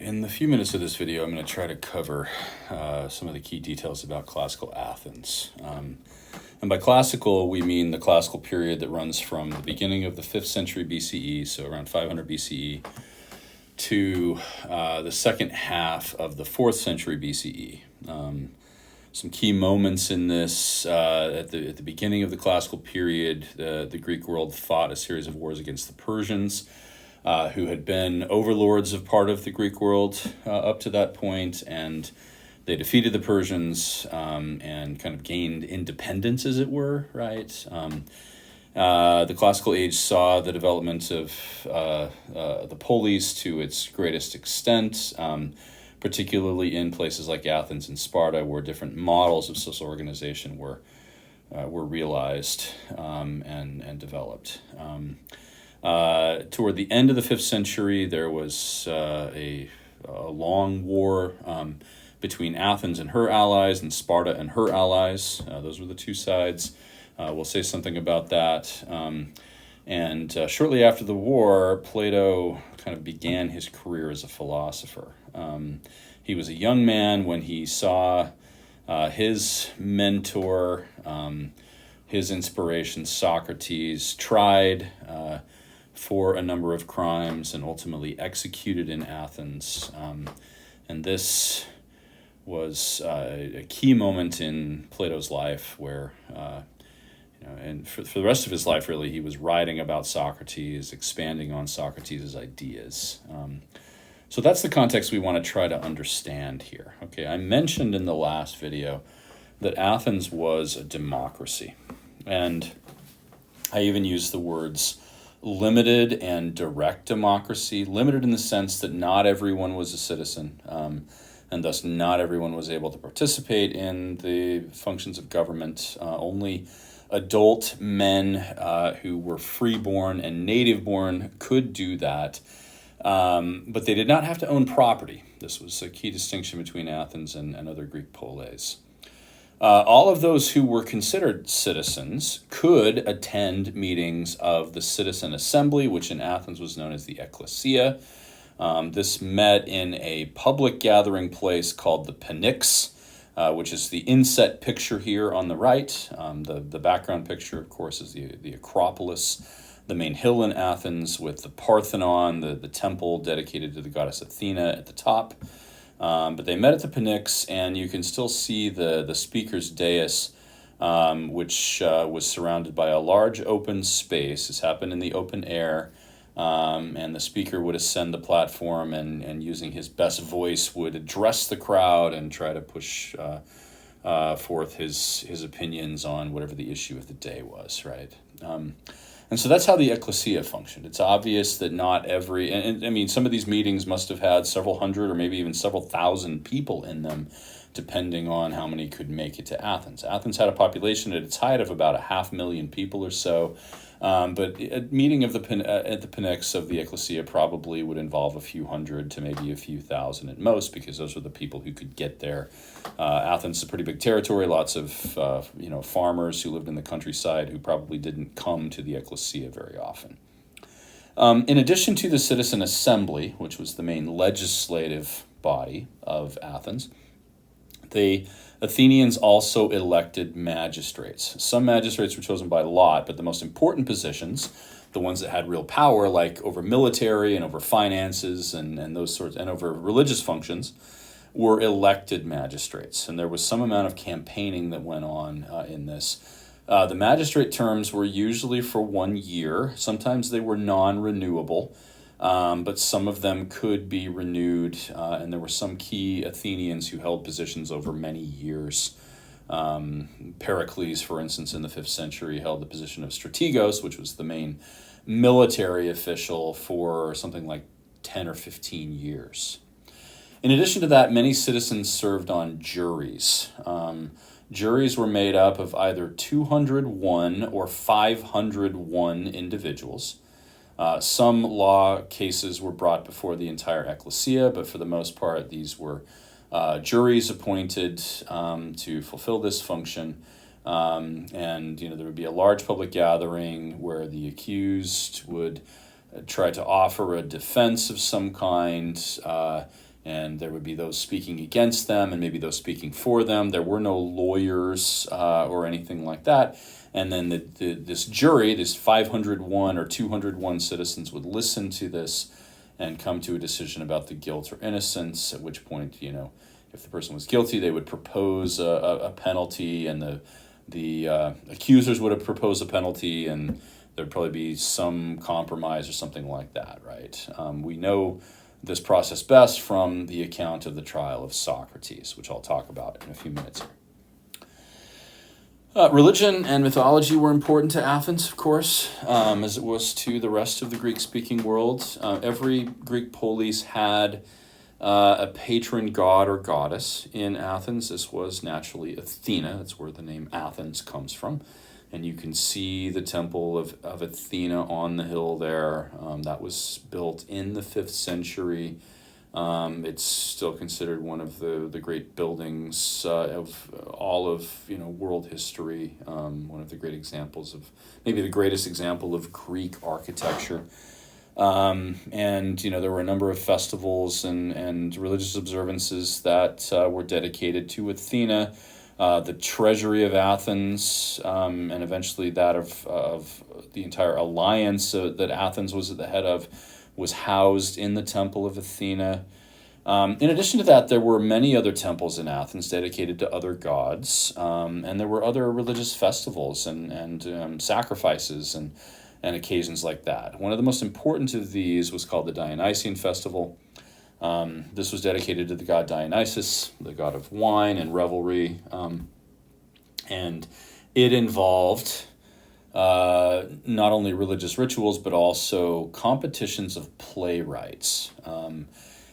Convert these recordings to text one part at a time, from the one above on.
In the few minutes of this video, I'm going to try to cover some of the key details about classical Athens. And by classical, we mean the classical period that runs from the beginning of the 5th century BCE, so around 500 BCE, to the second half of the 4th century BCE. Some key moments in this, at the beginning of the classical period, the Greek world fought a series of wars against the Persians, who had been overlords of part of the Greek world up to that point, and they defeated the Persians and kind of gained independence, as it were, right? The classical age saw the development of the polis to its greatest extent, particularly in places like Athens and Sparta, where different models of social organization were realized and developed. Toward the end of the 5th century, there was a long war between Athens and her allies and Sparta and her allies. Those were the two sides. We'll say something about that. And shortly after the war, Plato kind of began his career as a philosopher. He was a young man when he saw his mentor, his inspiration, Socrates, tried for a number of crimes and ultimately executed in Athens. And this was a key moment in Plato's life where, and for the rest of his life, really, he was writing about Socrates, expanding on Socrates' ideas. So that's the context we want to try to understand here. Okay, I mentioned in the last video that Athens was a democracy. And I even used the words limited and direct democracy. Limited in the sense that not everyone was a citizen, and thus not everyone was able to participate in the functions of government. Only adult men who were freeborn and native-born could do that, but they did not have to own property. This was a key distinction between Athens and other Greek polis. All of those who were considered citizens could attend meetings of the citizen assembly, which in Athens was known as the ecclesia. This met in a public gathering place called the Pnyx, which is the inset picture here on the right. The background picture, of course, is the Acropolis, the main hill in Athens with the Parthenon, the temple dedicated to the goddess Athena at the top. But they met at the Pnyx, and you can still see the speaker's dais, which was surrounded by a large open space. This happened in the open air, and the speaker would ascend the platform and using his best voice would address the crowd and try to push forth his opinions on whatever the issue of the day was, right? And so that's how the ecclesia functioned. It's obvious that not every, and I mean, some of these meetings must have had several hundred or maybe even several thousand people in them, depending on how many could make it to Athens. Athens had a population at its height of about 500,000 people or so, but a meeting at the Pnyx of the ecclesia probably would involve a few hundred to maybe a few thousand at most, because those were the people who could get there. Athens is a pretty big territory, lots of farmers who lived in the countryside who probably didn't come to the ecclesia very often. In addition to the citizen assembly, which was the main legislative body of Athens, the Athenians also elected magistrates. Some magistrates were chosen by lot, but the most important positions, the ones that had real power, like over military and over finances and those sorts, and over religious functions, were elected magistrates. And there was some amount of campaigning that went on in this. The magistrate terms were usually for 1 year. Sometimes they were non-renewable. But some of them could be renewed, and there were some key Athenians who held positions over many years. Pericles, for instance, in the 5th century, held the position of strategos, which was the main military official, for something like 10 or 15 years. In addition to that, many citizens served on juries. Juries were made up of either 201 or 501 individuals. Some law cases were brought before the entire ecclesia, but for the most part, these were juries appointed to fulfill this function. And there would be a large public gathering where the accused would try to offer a defense of some kind, and there would be those speaking against them and maybe those speaking for them. There were no lawyers or anything like that. And then this jury, this 501 or 201 citizens would listen to this and come to a decision about the guilt or innocence, at which point, if the person was guilty, they would propose a penalty, and the accusers would have proposed a penalty, and there'd probably be some compromise or something like that, right? We know this process best from the account of the trial of Socrates, which I'll talk about in a few minutes here. Religion and mythology were important to Athens, of course, as it was to the rest of the Greek-speaking world. Every Greek polis had a patron god or goddess in Athens. This was naturally Athena. That's where the name Athens comes from. And you can see the temple of Athena on the hill there. That was built in the 5th century. It's still considered one of the great buildings of all of world history. One of the great examples of, maybe the greatest example of Greek architecture. And there were a number of festivals and religious observances that were dedicated to Athena. The treasury of Athens, and eventually that of the entire alliance that Athens was at the head of, was housed in the temple of Athena. In addition to that, there were many other temples in Athens dedicated to other gods, and there were other religious festivals and sacrifices and occasions like that. One of the most important of these was called the Dionysian Festival. This was dedicated to the god Dionysus, the god of wine and revelry, and it involved not only religious rituals, but also competitions of playwrights.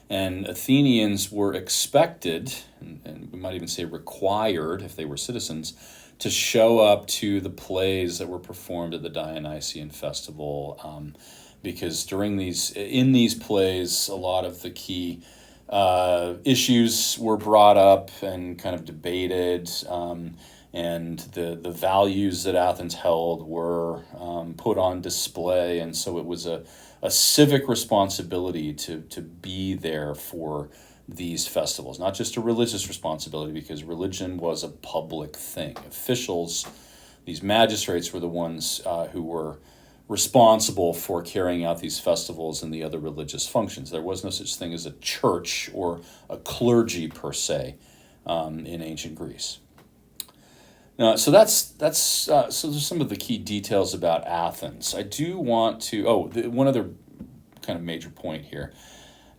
And Athenians were expected, and we might even say required, if they were citizens, to show up to the plays that were performed at the Dionysian festival, because in these plays, a lot of the key issues were brought up and kind of debated, and the values that Athens held were put on display, and so it was a civic responsibility to be there for these festivals, not just a religious responsibility, because religion was a public thing. Officials, these magistrates, were the ones who were responsible for carrying out these festivals and the other religious functions. There was no such thing as a church or a clergy per se in ancient Greece. So there's some of the key details about Athens. I do want to one other kind of major point here.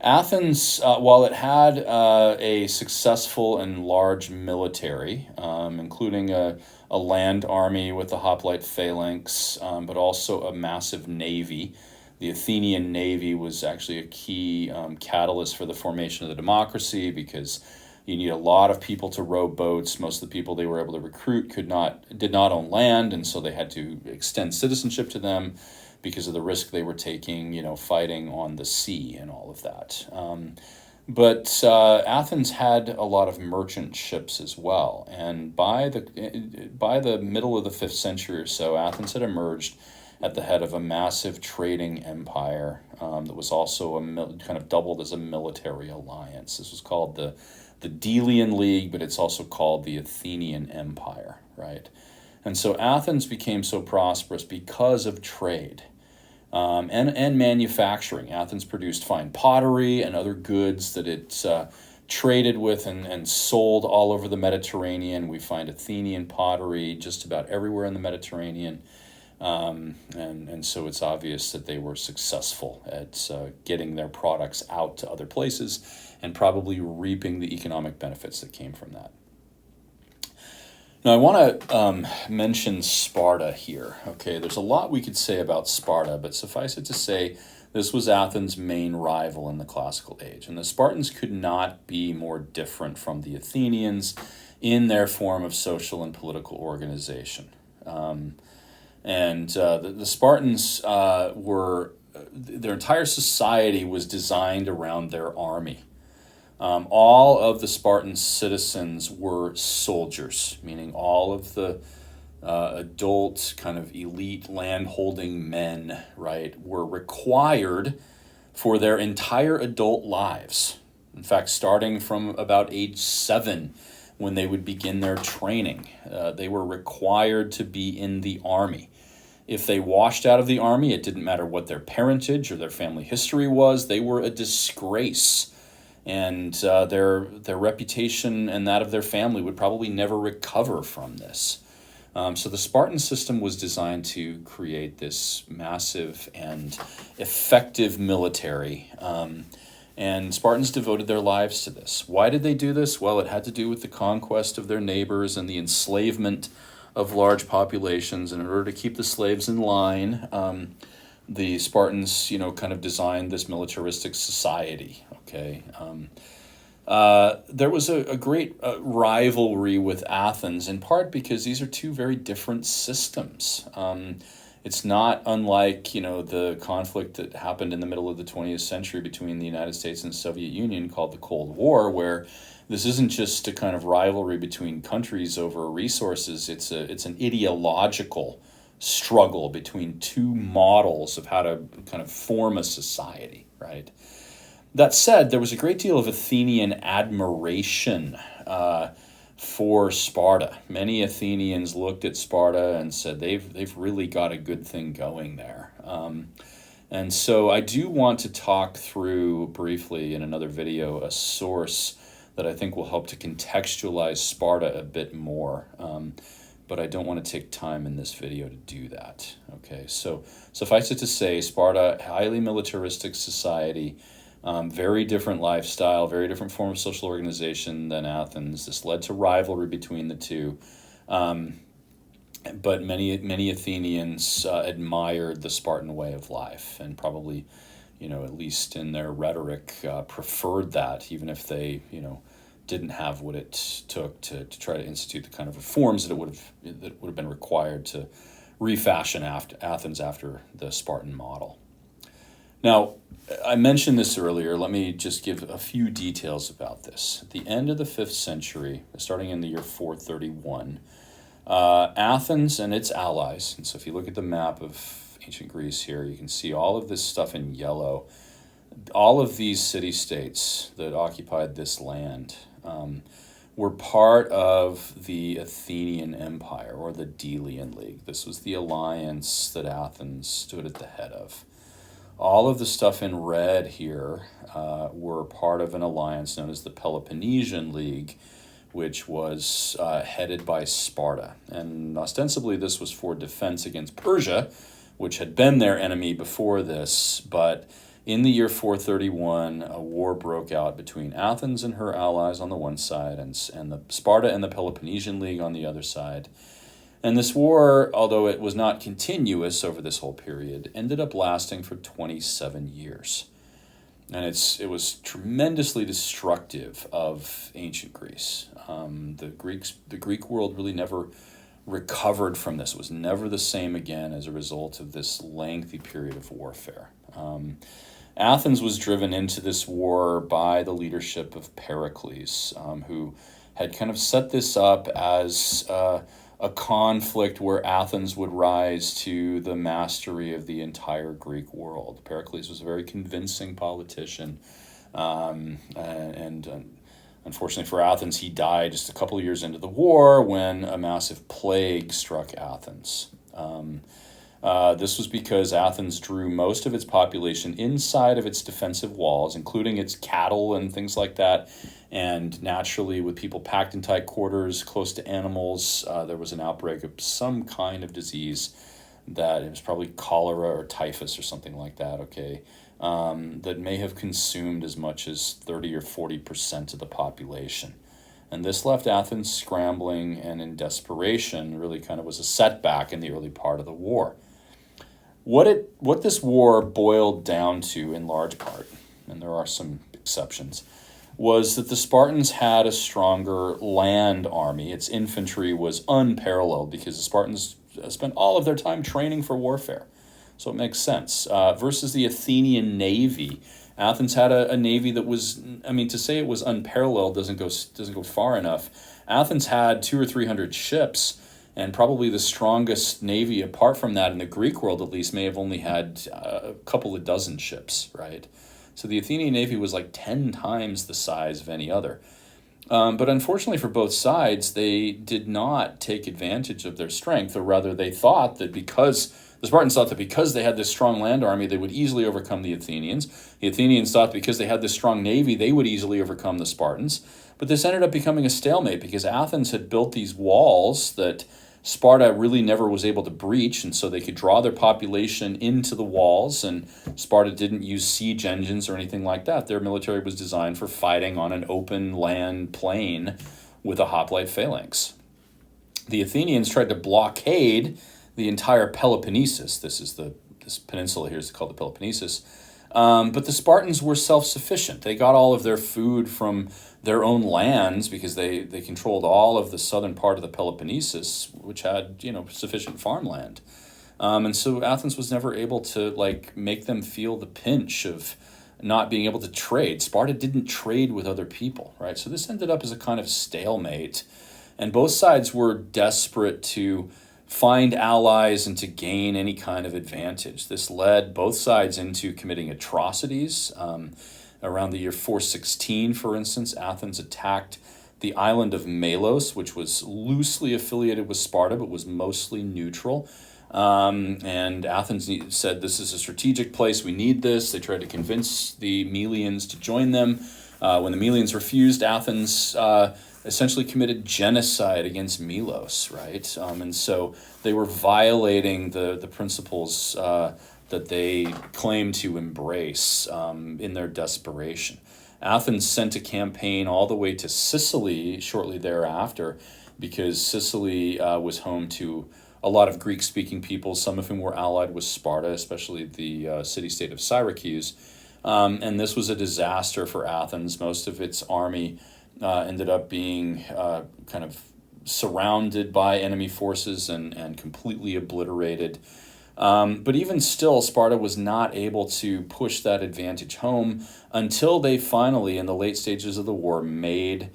Athens, while it had a successful and large military, including a land army with the hoplite phalanx, but also a massive navy. The Athenian navy was actually a key catalyst for the formation of the democracy, because you need a lot of people to row boats. Most of the people they were able to recruit did not own land, and so they had to extend citizenship to them because of the risk they were taking, fighting on the sea and all of that. But Athens had a lot of merchant ships as well, and by the middle of the 5th century or so, Athens had emerged at the head of a massive trading empire that was also kind of doubled as a military alliance. This was called the Delian League, but it's also called the Athenian Empire, right? And so Athens became so prosperous because of trade. And manufacturing. Athens produced fine pottery and other goods that it traded with and sold all over the Mediterranean. We find Athenian pottery just about everywhere in the Mediterranean. And so it's obvious that they were successful at getting their products out to other places and probably reaping the economic benefits that came from that. Now, I want to mention Sparta here. Okay, there's a lot we could say about Sparta, but suffice it to say, this was Athens' main rival in the classical age, and the Spartans could not be more different from the Athenians in their form of social and political organization. The Spartans their entire society was designed around their army. All of the Spartan citizens were soldiers, meaning all of the adult kind of elite land-holding men, right, were required for their entire adult lives In fact, starting from about age 7, when they would begin their training, they were required to be in the army. If they washed out of the army, it didn't matter what their parentage or their family history was, they were a disgrace. And their reputation and that of their family would probably never recover from this. So the Spartan system was designed to create this massive and effective military. And Spartans devoted their lives to this. Why did they do this? Well, it had to do with the conquest of their neighbors and the enslavement of large populations. And in order to keep the slaves in line, the Spartans, kind of designed this militaristic society. Okay. There was a great rivalry with Athens, in part because these are two very different systems. It's not unlike, the conflict that happened in the middle of the 20th century between the United States and the Soviet Union called the Cold War, where this isn't just a kind of rivalry between countries over resources. It's an ideological struggle between two models of how to kind of form a society, right? That said, there was a great deal of Athenian admiration for Sparta. Many Athenians looked at Sparta and said they've really got a good thing going there. And so I do want to talk through briefly in another video a source that I think will help to contextualize Sparta a bit more. But I don't want to take time in this video to do that. Okay, so suffice it to say, Sparta, highly militaristic society, very different lifestyle, very different form of social organization than Athens. This led to rivalry between the two. But many Athenians admired the Spartan way of life and probably, at least in their rhetoric, preferred that, even if they, didn't have what it took to try to institute the kind of reforms that would have been required to refashion Athens after the Spartan model. Now, I mentioned this earlier. Let me just give a few details about this. At the end of the 5th century, starting in the year 431, Athens and its allies, and so if you look at the map of ancient Greece here, you can see all of this stuff in yellow. All of these city-states that occupied this land were part of the Athenian Empire, or the Delian League. This was the alliance that Athens stood at the head of. All of the stuff in red here were part of an alliance known as the Peloponnesian League, which was headed by Sparta. And ostensibly this was for defense against Persia, which had been their enemy before this. But in the year 431, a war broke out between Athens and her allies on the one side, and the Sparta and the Peloponnesian League on the other side. And this war, although it was not continuous over this whole period, ended up lasting for 27 years. And it was tremendously destructive of ancient Greece. The Greek world really never recovered from this. It was never the same again as a result of this lengthy period of warfare. Athens was driven into this war by the leadership of Pericles, who had kind of set this up as a conflict where Athens would rise to the mastery of the entire Greek world. Pericles was a very convincing politician, and unfortunately for Athens, he died just a couple of years into the war when a massive plague struck Athens. This was because Athens drew most of its population inside of its defensive walls, including its cattle and things like that. And naturally, with people packed in tight quarters, close to animals, there was an outbreak of some kind of disease that it was probably cholera or typhus or something like that, okay, that may have consumed as much as 30 or 40% of the population. And this left Athens scrambling and in desperation, really kind of was a setback in the early part of the war. What this war boiled down to in large part, and there are some exceptions, was that the Spartans had a stronger land army. Its infantry was unparalleled because the Spartans spent all of their time training for warfare. So it makes sense. Versus the Athenian navy, Athens had a navy that was, to say it was unparalleled doesn't go far enough. Athens had 200 or 300 ships, and probably the strongest navy apart from that in the Greek world at least may have only had a couple of dozen ships, right? So the Athenian navy was like 10 times the size of any other. But unfortunately for both sides, they did not take advantage of their strength, or rather, they thought that because the Spartans thought that because they had this strong land army, they would easily overcome the Athenians. The Athenians thought because they had this strong navy, they would easily overcome the Spartans. But this ended up becoming a stalemate because Athens had built these walls that Sparta really never was able to breach, and so they could draw their population into the walls, and Sparta didn't use siege engines or anything like that. Their military was designed for fighting on an open land plain with a hoplite phalanx. The Athenians tried to blockade the entire Peloponnesus. This peninsula here is called the Peloponnesus. But the Spartans were self-sufficient. They got all of their food from their own lands because they controlled all of the southern part of the Peloponnesus, which had sufficient farmland. And so Athens was never able to make them feel the pinch of not being able to trade. Sparta didn't trade with other people, right? So this ended up as a kind of stalemate, and both sides were desperate to find allies and to gain any kind of advantage. This led both sides into committing atrocities. Around the year 416, for instance, Athens attacked the island of Melos, which was loosely affiliated with Sparta but was mostly neutral. And Athens said, this is a strategic place, we need this. They tried to convince the Melians to join them. When the Melians refused, Athens essentially committed genocide against Melos, right? And so they were violating the principles that they claimed to embrace in their desperation. Athens sent a campaign all the way to Sicily shortly thereafter, because Sicily was home to a lot of Greek-speaking people, some of whom were allied with Sparta, especially the city-state of Syracuse. And this was a disaster for Athens. Most of its army ended up being kind of surrounded by enemy forces and completely obliterated. But even still, Sparta was not able to push that advantage home until they finally, in the late stages of the war, made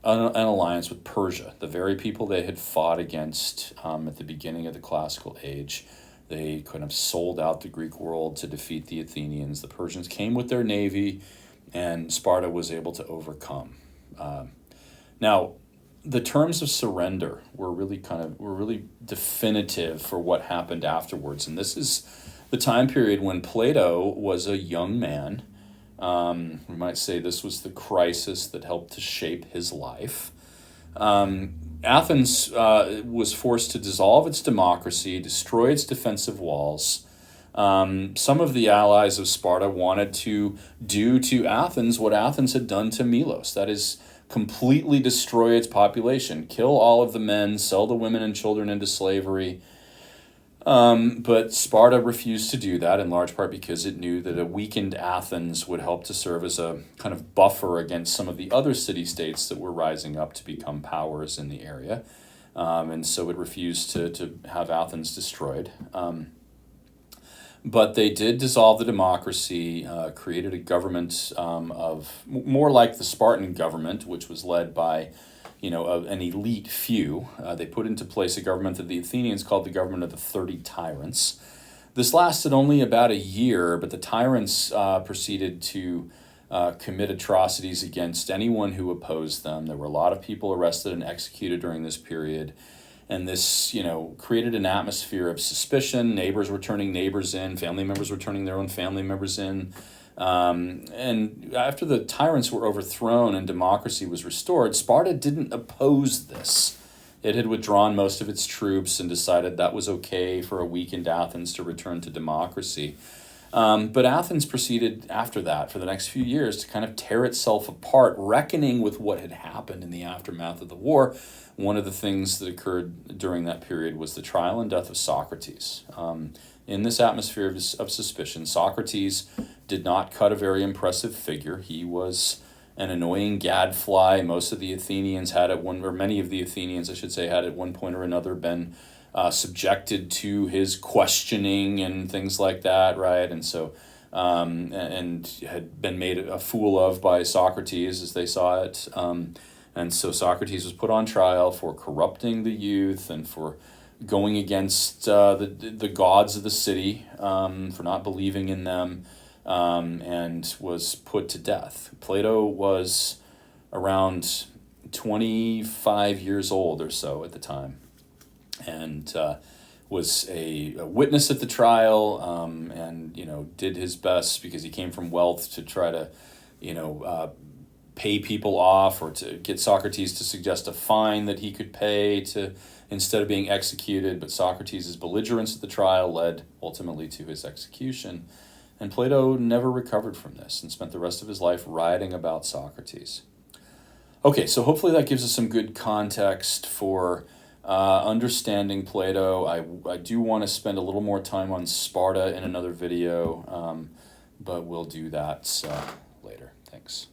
an alliance with Persia, the very people they had fought against at the beginning of the classical age. They kind of sold out the Greek world to defeat the Athenians. The Persians came with their navy, and Sparta was able to overcome. Now, the terms of surrender were really definitive for what happened afterwards, and this is the time period when Plato was a young man. We might say this was the crisis that helped to shape his life. Athens was forced to dissolve its democracy, destroy its defensive walls. Some of the allies of Sparta wanted to do to Athens what Athens had done to Melos. That is, completely destroy its population, kill all of the men, sell the women and children into slavery. But Sparta refused to do that, in large part because it knew that a weakened Athens would help to serve as a kind of buffer against some of the other city-states that were rising up to become powers in the area. And so it refused to have Athens destroyed. But they did dissolve the democracy, created a government of more like the Spartan government, which was led by an elite few. They put into place a government that the Athenians called the government of the 30 tyrants. This lasted only about a year, but the tyrants proceeded to commit atrocities against anyone who opposed them. There were a lot of people arrested and executed during this period. And this, created an atmosphere of suspicion. Neighbors were turning neighbors in. Family members were turning their own family members in. And after the tyrants were overthrown and democracy was restored, Sparta didn't oppose this. It had withdrawn most of its troops and decided that was okay for a weakened Athens to return to democracy. But Athens proceeded after that for the next few years to kind of tear itself apart, reckoning with what had happened in the aftermath of the war. One of the things that occurred during that period was the trial and death of Socrates. In this atmosphere of suspicion, Socrates did not cut a very impressive figure. He was an annoying gadfly. Most of the Athenians had many of the Athenians, I should say, had at one point or another been subjected to his questioning and things like that, right? And so, and had been made a fool of by Socrates as they saw it. And so Socrates was put on trial for corrupting the youth and for going against the gods of the city, for not believing in them. and was put to death. Plato was around 25 years old or so at the time, and was a witness at the trial, and did his best, because he came from wealth, to try to pay people off, or to get Socrates to suggest a fine that he could pay to, instead of being executed. But Socrates' belligerence at the trial led ultimately to his execution. And Plato never recovered from this and spent the rest of his life writing about Socrates. Okay, so hopefully that gives us some good context for understanding Plato. I do want to spend a little more time on Sparta in another video, but we'll do that later. Thanks.